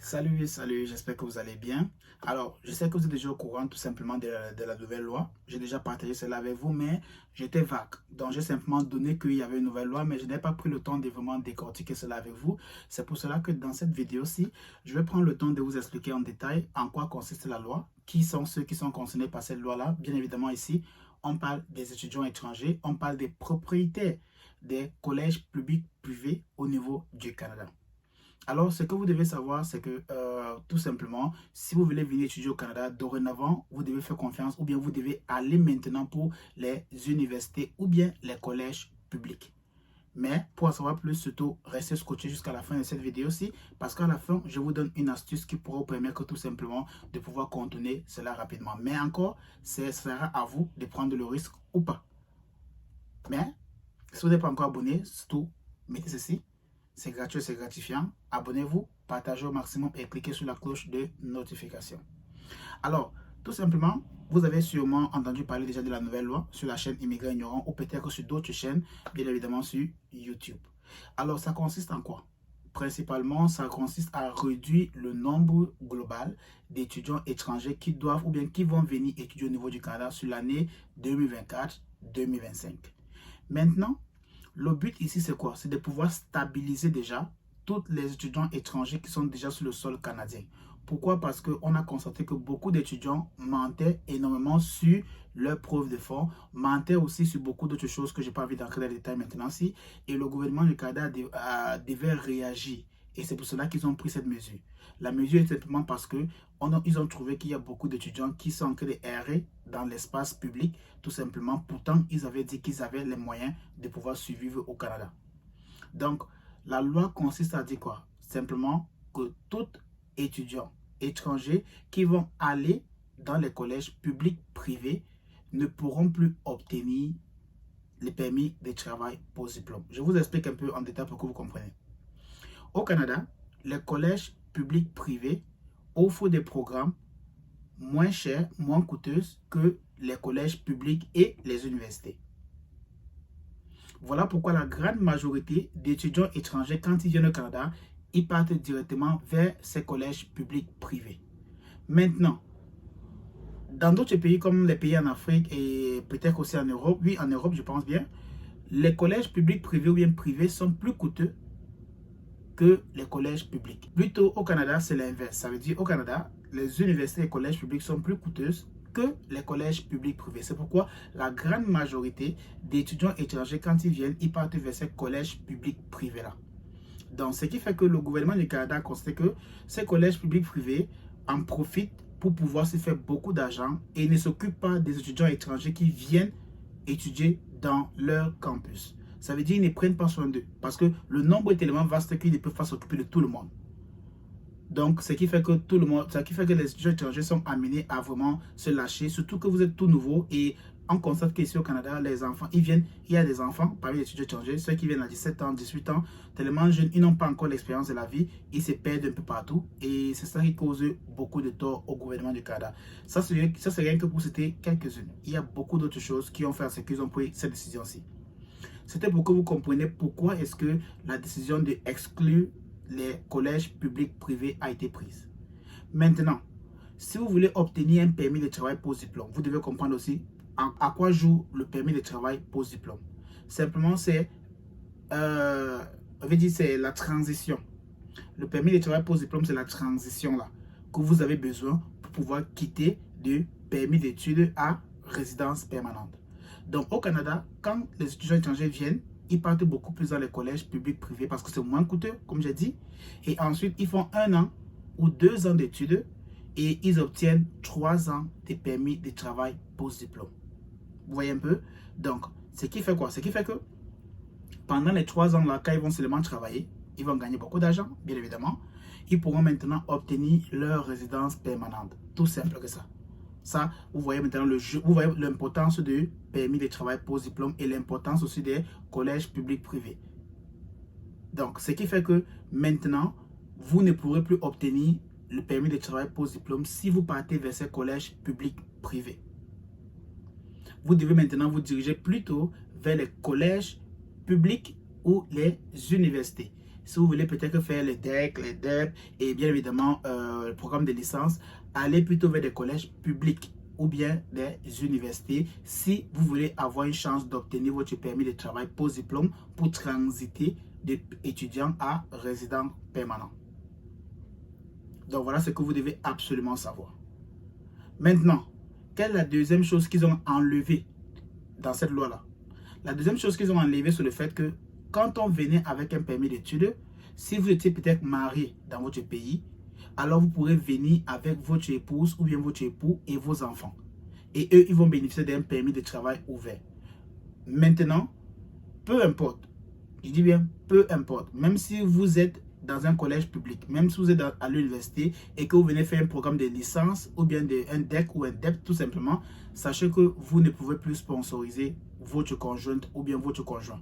Salut, j'espère que vous allez bien. Alors, je sais que vous êtes déjà au courant tout simplement de la nouvelle loi. J'ai déjà partagé cela avec vous, mais j'étais vague. Donc, j'ai simplement donné qu'il y avait une nouvelle loi, mais je n'ai pas pris le temps de vraiment décortiquer cela avec vous. C'est pour cela que dans cette vidéo-ci, je vais prendre le temps de vous expliquer en détail en quoi consiste la loi, qui sont ceux qui sont concernés par cette loi-là. Bien évidemment, ici, on parle des étudiants étrangers, on parle des propriétaires des collèges publics privés au niveau du Canada. Alors, ce que vous devez savoir, c'est que tout simplement, si vous voulez venir étudier au Canada, dorénavant, vous devez faire confiance ou bien vous devez aller maintenant pour les universités ou bien les collèges publics. Mais pour en savoir plus, surtout, restez scotché jusqu'à la fin de cette vidéo-ci parce qu'à la fin, je vous donne une astuce qui pourra vous permettre tout simplement de pouvoir contourner cela rapidement. Mais encore, ce sera à vous de prendre le risque ou pas. Mais si vous n'êtes pas encore abonné, surtout, mettez ceci. C'est gratuit, c'est gratifiant. Abonnez-vous, partagez au maximum et cliquez sur la cloche de notification. Alors, tout simplement, vous avez sûrement entendu parler déjà de la nouvelle loi sur la chaîne Immigrants Ignorants ou peut-être sur d'autres chaînes, bien évidemment sur YouTube. Alors, ça consiste en quoi? Principalement, ça consiste à réduire le nombre global d'étudiants étrangers qui doivent ou bien qui vont venir étudier au niveau du Canada sur l'année 2024-2025. Maintenant, le but ici, c'est quoi? C'est de pouvoir stabiliser déjà tous les étudiants étrangers qui sont déjà sur le sol canadien. Pourquoi? Parce qu'on a constaté que beaucoup d'étudiants mentaient énormément sur leurs preuves de fonds, mentaient aussi sur beaucoup d'autres choses que je n'ai pas envie d'entrer dans les détails maintenant. Et le gouvernement du Canada devait réagir. Et c'est pour cela qu'ils ont pris cette mesure. La mesure est simplement parce que ils ont trouvé qu'il y a beaucoup d'étudiants qui sont en train d'errer dans l'espace public, tout simplement. Pourtant, ils avaient dit qu'ils avaient les moyens de pouvoir survivre au Canada. Donc, la loi consiste à dire quoi? Simplement que tout étudiant étranger qui vont aller dans les collèges publics privés ne pourront plus obtenir les permis de travail post-diplôme. Je vous explique un peu en détail pour que vous compreniez. Au Canada, les collèges publics privés offrent des programmes moins chers, moins coûteux que les collèges publics et les universités. Voilà pourquoi la grande majorité d'étudiants étrangers, quand ils viennent au Canada, ils partent directement vers ces collèges publics privés. Maintenant, dans d'autres pays comme les pays en Afrique et peut-être aussi en Europe, oui, en Europe, je pense bien, les collèges publics privés ou bien privés sont plus coûteux que les collèges publics. Plutôt au Canada, c'est l'inverse. Ça veut dire au Canada, les universités et collèges publics sont plus coûteuses que les collèges publics privés. C'est pourquoi la grande majorité d'étudiants étrangers, quand ils viennent, ils partent vers ces collèges publics privés-là. Donc, ce qui fait que le gouvernement du Canada constate que ces collèges publics privés en profitent pour pouvoir se faire beaucoup d'argent et ne s'occupent pas des étudiants étrangers qui viennent étudier dans leur campus. Ça veut dire qu'ils ne prennent pas soin d'eux parce que le nombre est tellement vaste qu'ils ne peuvent pas s'occuper de tout le monde. Donc, ce qui fait que les étudiants étrangers sont amenés à vraiment se lâcher, surtout que vous êtes tout nouveau et on constate qu'ici au Canada, les enfants, il y a des enfants parmi les étudiants étrangers, ceux qui viennent à 17 ans, 18 ans, tellement jeunes, ils n'ont pas encore l'expérience de la vie, ils se perdent un peu partout et c'est ça qui cause beaucoup de tort au gouvernement du Canada. Ça, c'est rien que pour citer quelques-unes. Il y a beaucoup d'autres choses qui ont fait à ce qu'ils ont pris cette décision-ci. C'était pour que vous compreniez pourquoi est-ce que la décision d'exclure les collèges publics privés a été prise. Maintenant, si vous voulez obtenir un permis de travail post-diplôme, vous devez comprendre aussi à quoi joue le permis de travail post-diplôme. Simplement, c'est la transition. Le permis de travail post-diplôme, c'est la transition là que vous avez besoin pour pouvoir quitter du permis d'études à résidence permanente. Donc au Canada, quand les étudiants étrangers viennent, ils partent beaucoup plus dans les collèges publics privés parce que c'est moins coûteux, comme j'ai dit. Et ensuite, ils font 1 an ou 2 ans d'études et ils obtiennent 3 ans de permis de travail post-diplôme. Vous voyez un peu? Donc, ce qui fait quoi? Ce qui fait que pendant les 3 ans là, quand ils vont seulement travailler, ils vont gagner beaucoup d'argent, bien évidemment. Ils pourront maintenant obtenir leur résidence permanente. Tout simple que ça. Ça, vous voyez maintenant vous voyez l'importance du permis de travail post-diplôme et l'importance aussi des collèges publics privés. Donc, ce qui fait que maintenant, vous ne pourrez plus obtenir le permis de travail post-diplôme si vous partez vers ces collèges publics privés. Vous devez maintenant vous diriger plutôt vers les collèges publics ou les universités. si vous voulez peut-être faire les DEC, les DEP et bien évidemment le programme de licence, allez plutôt vers des collèges publics ou bien des universités si vous voulez avoir une chance d'obtenir votre permis de travail post-diplôme pour transiter d'étudiant à résident permanent. Donc voilà ce que vous devez absolument savoir. Maintenant, quelle est la deuxième chose qu'ils ont enlevée dans cette loi-là? La deuxième chose qu'ils ont enlevée, c'est le fait que quand on venait avec un permis d'études, si vous étiez peut-être marié dans votre pays, alors vous pourrez venir avec votre épouse ou bien votre époux et vos enfants. Et eux, ils vont bénéficier d'un permis de travail ouvert. Maintenant, peu importe, je dis bien peu importe, même si vous êtes dans un collège public, même si vous êtes à l'université et que vous venez faire un programme de licence ou bien un DEC ou un DEP, tout simplement, sachez que vous ne pouvez plus sponsoriser votre conjointe ou bien votre conjoint.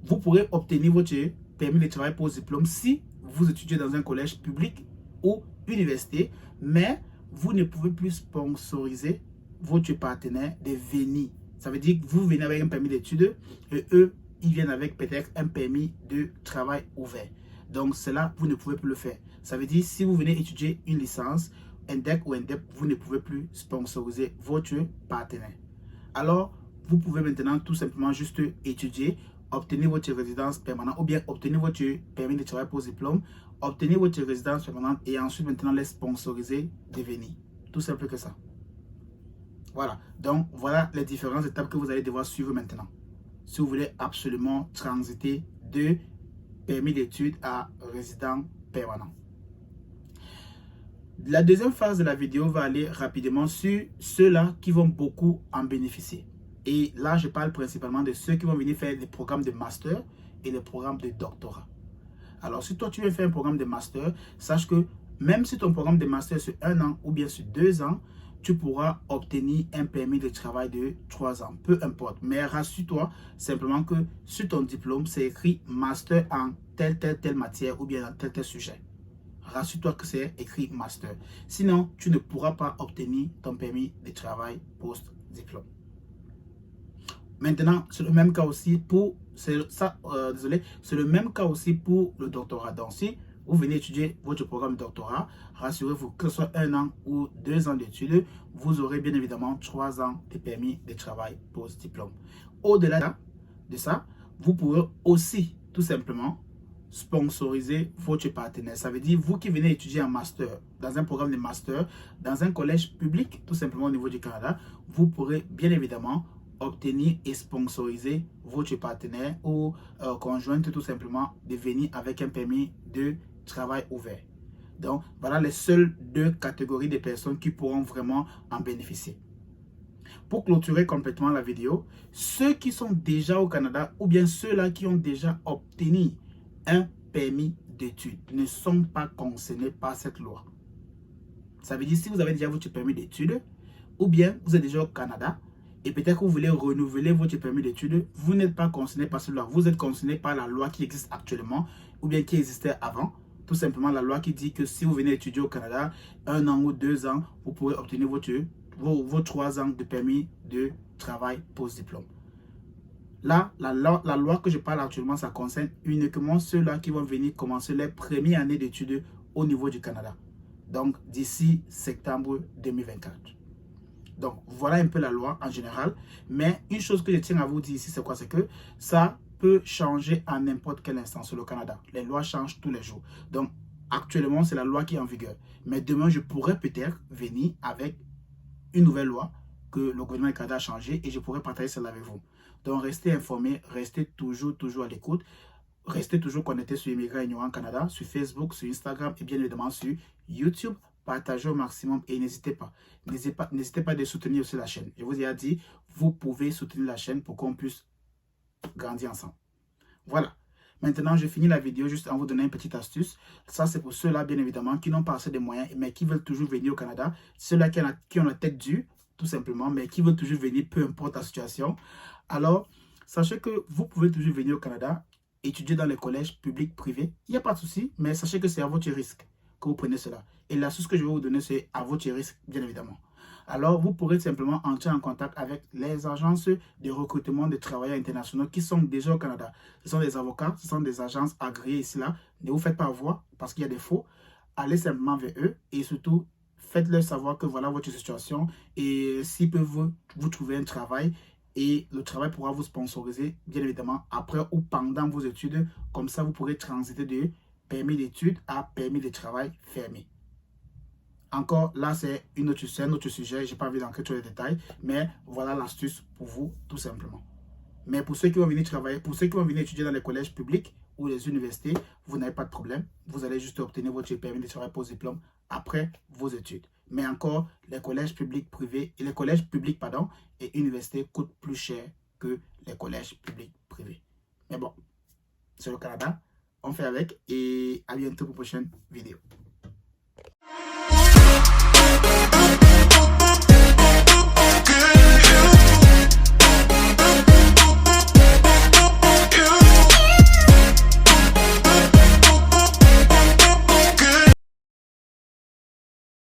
Vous pourrez obtenir votre permis de travail post-diplôme si vous étudiez dans un collège public ou université, mais vous ne pouvez plus sponsoriser votre partenaire de venir. Ça veut dire que vous venez avec un permis d'études et eux, ils viennent avec peut-être un permis de travail ouvert. Donc, cela, vous ne pouvez plus le faire. Ça veut dire si vous venez étudier une licence, un DEC ou un DEP, vous ne pouvez plus sponsoriser votre partenaire. Alors, vous pouvez maintenant tout simplement juste étudier, obtenir votre résidence permanente ou bien obtenir votre permis de travail post-diplôme, obtenir votre résidence permanente et ensuite maintenant les sponsoriser de venir. Tout simple que ça. Voilà. Donc, voilà les différentes étapes que vous allez devoir suivre maintenant. Si vous voulez absolument transiter de permis d'études à résident permanent. La deuxième phase de la vidéo va aller rapidement sur ceux-là qui vont beaucoup en bénéficier. Et là, je parle principalement de ceux qui vont venir faire des programmes de master et les programmes de doctorat. Alors, si toi, tu veux faire un programme de master, sache que même si ton programme de master sur 1 an ou bien sur 2 ans, tu pourras obtenir un permis de travail de 3 ans. Peu importe. Mais rassure-toi simplement que sur ton diplôme, c'est écrit master en telle matière ou bien dans tel sujet. Rassure-toi que c'est écrit master. Sinon, tu ne pourras pas obtenir ton permis de travail post-diplôme. Maintenant, c'est le même cas aussi pour c'est le même cas aussi pour le doctorat. Donc, si vous venez étudier votre programme de doctorat, rassurez-vous que ce soit 1 an ou 2 ans d'études, vous aurez bien évidemment 3 ans de permis de travail post-diplôme. Au-delà de ça, vous pourrez aussi tout simplement sponsoriser votre partenaire. Ça veut dire, vous qui venez étudier en master, dans un programme de master, dans un collège public, tout simplement au niveau du Canada, vous pourrez bien évidemment obtenir et sponsoriser votre partenaire ou conjointe tout simplement de venir avec un permis de travail ouvert. Donc, voilà les seules 2 catégories de personnes qui pourront vraiment en bénéficier. Pour clôturer complètement la vidéo, ceux qui sont déjà au Canada ou bien ceux-là qui ont déjà obtenu un permis d'études ne sont pas concernés par cette loi. Ça veut dire si vous avez déjà votre permis d'études ou bien vous êtes déjà au Canada, et peut-être que vous voulez renouveler votre permis d'études, vous n'êtes pas concerné par cette loi. Vous êtes concerné par la loi qui existe actuellement ou bien qui existait avant. Tout simplement la loi qui dit que si vous venez étudier au Canada, 1 an ou 2 ans, vous pourrez obtenir vos 3 ans de permis de travail post-diplôme. Là, la loi que je parle actuellement, ça concerne uniquement ceux-là qui vont venir commencer leur première année d'études au niveau du Canada. Donc, d'ici septembre 2024. Donc, voilà un peu la loi en général. Mais une chose que je tiens à vous dire ici, c'est quoi? C'est que ça peut changer à n'importe quel instant sur le Canada. Les lois changent tous les jours. Donc, actuellement, c'est la loi qui est en vigueur. Mais demain, je pourrais peut-être venir avec une nouvelle loi que le gouvernement du Canada a changé et je pourrais partager cela avec vous. Donc, restez informés, restez toujours à l'écoute. Restez toujours connectés sur Immigrants Ignorants Canada, sur Facebook, sur Instagram et bien évidemment sur YouTube. Partagez au maximum et n'hésitez pas de soutenir aussi la chaîne. Je vous ai dit, vous pouvez soutenir la chaîne pour qu'on puisse grandir ensemble. Voilà. Maintenant, je finis la vidéo juste en vous donnant une petite astuce. Ça, c'est pour ceux-là, bien évidemment, qui n'ont pas assez de moyens, mais qui veulent toujours venir au Canada. Ceux-là qui ont la tête dure, tout simplement, mais qui veulent toujours venir, peu importe la situation. Alors, sachez que vous pouvez toujours venir au Canada, étudier dans les collèges publics, privés. Il n'y a pas de souci, mais sachez que c'est à votre risque que vous prenez cela. Et l'astuce que je vais vous donner, c'est à votre risque, bien évidemment. alors vous pourrez simplement entrer en contact avec les agences de recrutement de travailleurs internationaux qui sont déjà au Canada. Ce sont des avocats, ce sont des agences agréées ici là. Ne vous faites pas avoir parce qu'il y a des faux. Allez simplement vers eux et surtout faites-leur savoir que voilà votre situation et s'ils peuvent vous trouver un travail et le travail pourra vous sponsoriser bien évidemment après ou pendant vos études. Comme ça, vous pourrez transiter de permis d'études à permis de travail fermé. Encore, là, c'est un autre sujet. Je n'ai pas envie d'entrer sur les détails, mais voilà l'astuce pour vous, tout simplement. Mais pour ceux qui vont venir travailler, pour ceux qui vont venir étudier dans les collèges publics ou les universités, vous n'avez pas de problème. Vous allez juste obtenir votre permis de travail post-diplôme après vos études. Mais encore, les collèges publics privés et les collèges publics, pardon, et universités coûtent plus cher que les collèges publics privés. Mais bon, c'est le Canada. On fait avec et à bientôt pour une prochaine vidéo.